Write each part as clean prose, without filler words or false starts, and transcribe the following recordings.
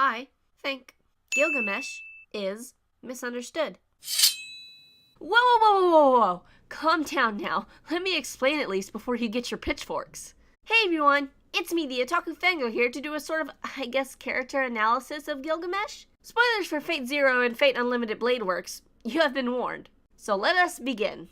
I think Gilgamesh is misunderstood. Whoa, whoa, whoa, whoa, whoa, whoa! Calm down now. Let me explain at least before you get your pitchforks. Hey everyone, it's me, the Otaku Fango, here to do a sort of, I guess, character analysis of Gilgamesh. Spoilers for Fate Zero and Fate Unlimited Blade Works. You have been warned. So let us begin.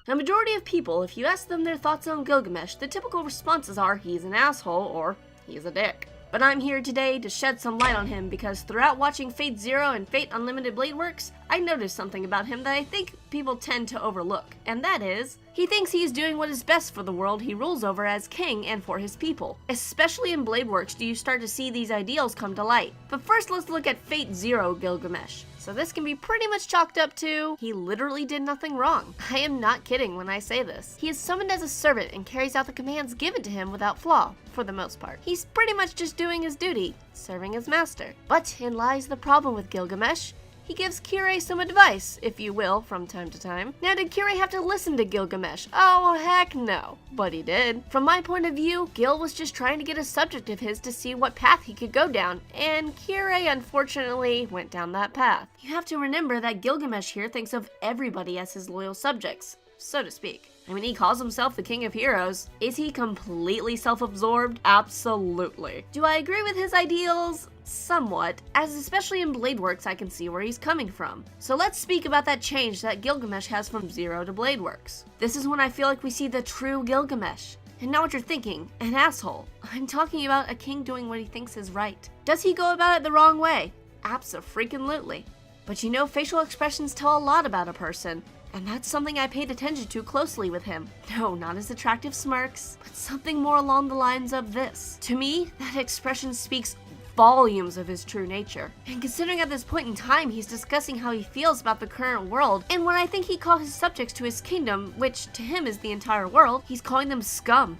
A majority of people, if you ask them their thoughts on Gilgamesh, the typical responses are he's an asshole or he's a dick. But I'm here today to shed some light on him because throughout watching Fate Zero and Fate Unlimited Blade Works, I noticed something about him that I think people tend to overlook, and that is, he thinks he is doing what is best for the world he rules over as king and for his people. Especially in Blade Works do you start to see these ideals come to light. But first let's look at Fate Zero Gilgamesh. So this can be pretty much chalked up to, he literally did nothing wrong. I am not kidding when I say this. He is summoned as a servant and carries out the commands given to him without flaw, for the most part. He's pretty much just doing his duty, serving his master. But in lies the problem with Gilgamesh. He gives Kirei some advice, if you will, from time to time. Now, did Kirei have to listen to Gilgamesh? Oh, heck no. But he did. From my point of view, Gil was just trying to get a subject of his to see what path he could go down, and Kirei, unfortunately, went down that path. You have to remember that Gilgamesh here thinks of everybody as his loyal subjects, so to speak. I mean, he calls himself the king of heroes. Is he completely self-absorbed? Absolutely. Do I agree with his ideals? Somewhat, as especially in Blade Works I can see where he's coming from. So let's speak about that change that Gilgamesh has from Zero to Blade Works. This is when I feel like we see the true Gilgamesh. And now what you're thinking, an asshole. I'm talking about a king doing what he thinks is right. Does he go about it the wrong way? Abso-freaking-lutely. But you know, facial expressions tell a lot about a person. And that's something I paid attention to closely with him. No, not his attractive smirks, but something more along the lines of this. To me, that expression speaks volumes of his true nature. And considering at this point in time he's discussing how he feels about the current world, and when I think he called his subjects to his kingdom, which to him is the entire world, he's calling them scum.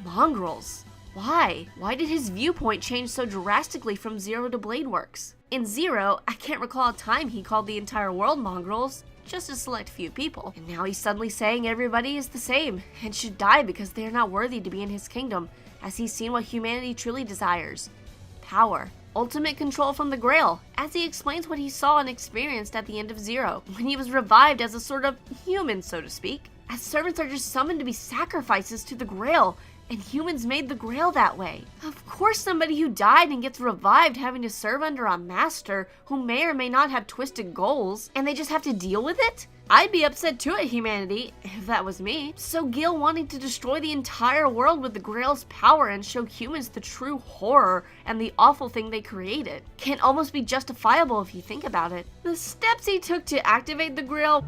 Mongrels. Why? Why did his viewpoint change so drastically from Zero to Blade Works? In Zero, I can't recall a time he called the entire world mongrels, just a select few people. And now he's suddenly saying everybody is the same and should die because they are not worthy to be in his kingdom, as he's seen what humanity truly desires. Power. Ultimate control from the Grail, as he explains what he saw and experienced at the end of Zero, when he was revived as a sort of human, so to speak. As servants are just summoned to be sacrifices to the Grail, and humans made the Grail that way. Of course somebody who died and gets revived having to serve under a master who may or may not have twisted goals, and they just have to deal with it? I'd be upset too at humanity, if that was me. So Gil wanting to destroy the entire world with the Grail's power and show humans the true horror and the awful thing they created can almost be justifiable if you think about it. The steps he took to activate the Grail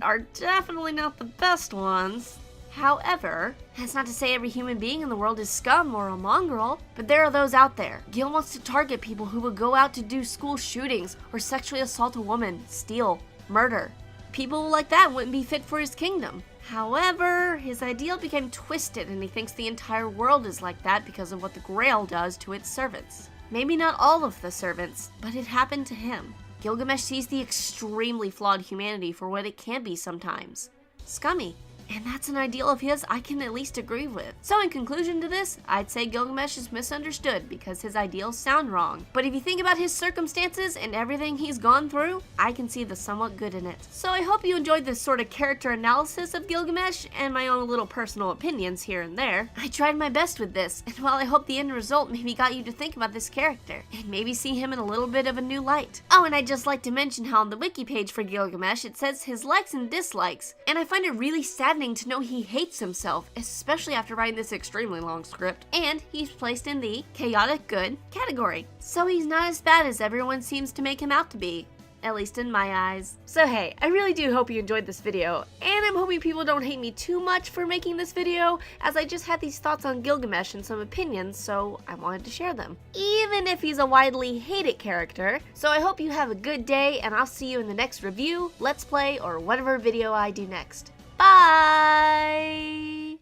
are definitely not the best ones. However, that's not to say every human being in the world is scum or a mongrel, but there are those out there. Gil wants to target people who would go out to do school shootings or sexually assault a woman, steal, murder. People like that wouldn't be fit for his kingdom. However, his ideal became twisted and he thinks the entire world is like that because of what the Grail does to its servants. Maybe not all of the servants, but it happened to him. Gilgamesh sees the extremely flawed humanity for what it can be sometimes. Scummy. And that's an ideal of his I can at least agree with. So in conclusion to this, I'd say Gilgamesh is misunderstood because his ideals sound wrong. But if you think about his circumstances and everything he's gone through, I can see the somewhat good in it. So I hope you enjoyed this sort of character analysis of Gilgamesh and my own little personal opinions here and there. I tried my best with this, and while I hope the end result maybe got you to think about this character and maybe see him in a little bit of a new light. Oh, and I'd just like to mention how on the wiki page for Gilgamesh it says his likes and dislikes, and I find it really saddening to know he hates himself, especially after writing this extremely long script, and he's placed in the chaotic good category. So he's not as bad as everyone seems to make him out to be. At least in my eyes. So hey, I really do hope you enjoyed this video, and I'm hoping people don't hate me too much for making this video, as I just had these thoughts on Gilgamesh and some opinions, so I wanted to share them. Even if he's a widely hated character. So I hope you have a good day, and I'll see you in the next review, let's play, or whatever video I do next. Bye!